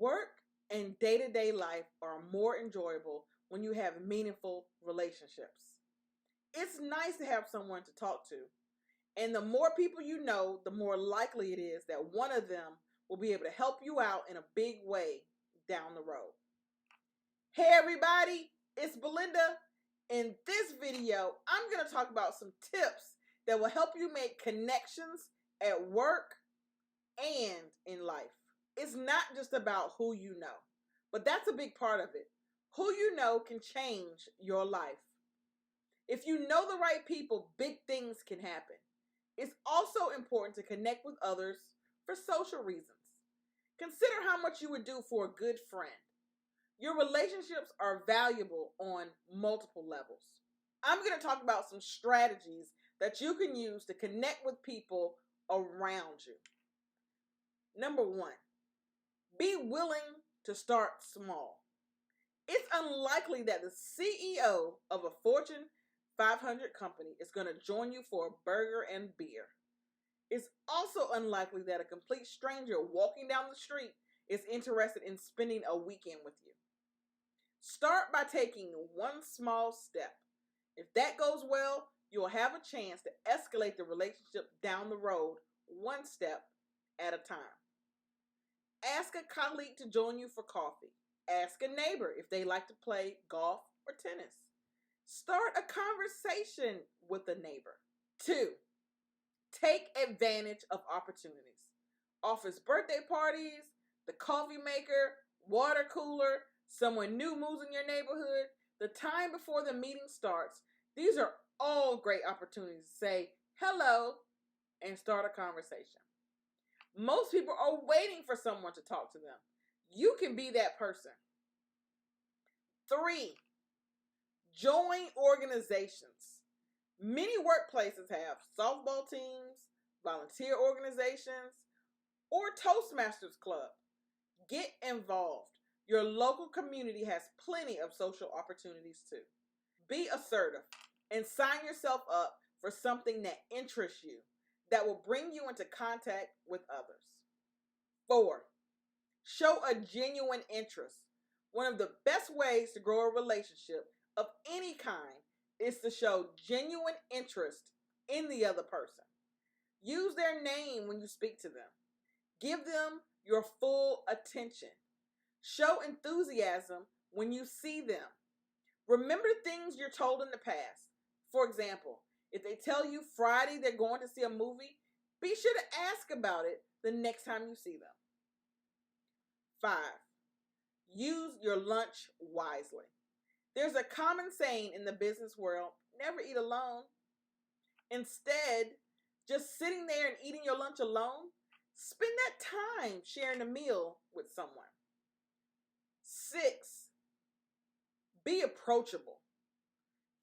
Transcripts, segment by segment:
Work and day-to-day life are more enjoyable when you have meaningful relationships. It's nice to have someone to talk to, and the more people you know, the more likely it is that one of them will be able to help you out in a big way down the road. Hey everybody, it's Belinda. In this video, I'm going to talk about some tips that will help you make connections at work and in life. It's not just about who you know, but that's a big part of it. Who you know can change your life. If you know the right people, big things can happen. It's also important to connect with others for social reasons. Consider how much you would do for a good friend. Your relationships are valuable on multiple levels. I'm going to talk about some strategies that you can use to connect with people around you. Number one, be willing to start small. It's unlikely that the CEO of a Fortune 500 company is going to join you for a burger and beer. It's also unlikely that a complete stranger walking down the street is interested in spending a weekend with you. Start by taking one small step. If that goes well, you'll have a chance to escalate the relationship down the road one step at a time. Ask a colleague to join you for coffee. Ask a neighbor if they like to play golf or tennis. Start a conversation with a neighbor. 2, take advantage of opportunities. Office birthday parties, the coffee maker, water cooler, someone new moves in your neighborhood, the time before the meeting starts. These are all great opportunities to say hello and start a conversation. Most people are waiting for someone to talk to them. You can be that person. 3, join organizations. Many workplaces have softball teams, volunteer organizations, or Toastmasters Club. Get involved. Your local community has plenty of social opportunities too. Be assertive and sign yourself up for something that interests you, that will bring you into contact with others. 4, show a genuine interest. One of the best ways to grow a relationship of any kind is to show genuine interest in the other person. Use their name when you speak to them. Give them your full attention. Show enthusiasm when you see them. Remember things you're told in the past. For example, if they tell you Friday they're going to see a movie, be sure to ask about it the next time you see them. 5, use your lunch wisely. There's a common saying in the business world, never eat alone. Instead, just sitting there and eating your lunch alone, spend that time sharing a meal with someone. 6, be approachable.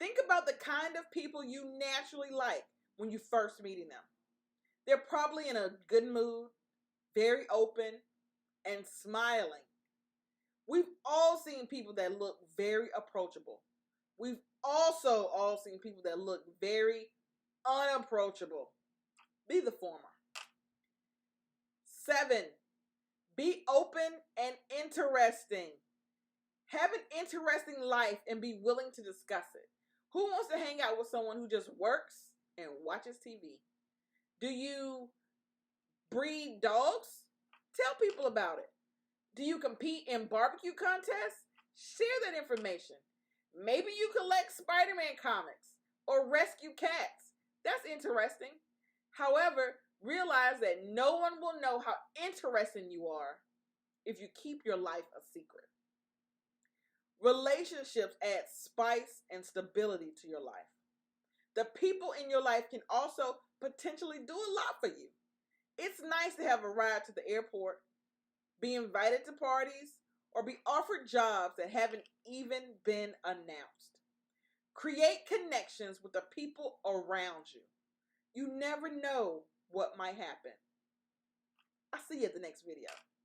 Think about the kind of people you naturally like when you first meeting them. They're probably in a good mood, very open, and smiling. We've all seen people that look very approachable. We've also all seen people that look very unapproachable. Be the former. 7, be open and interesting. Have an interesting life and be willing to discuss it. Who wants to hang out with someone who just works and watches TV? Do you breed dogs? Tell people about it. Do you compete in barbecue contests? Share that information. Maybe you collect Spider-Man comics or rescue cats. That's interesting. However, realize that no one will know how interesting you are if you keep your life a secret. Relationships add spice and stability to your life. The people in your life can also potentially do a lot for you. It's nice to have a ride to the airport, be invited to parties, or be offered jobs that haven't even been announced. Create connections with the people around you. You never know what might happen. I'll see you at the next video.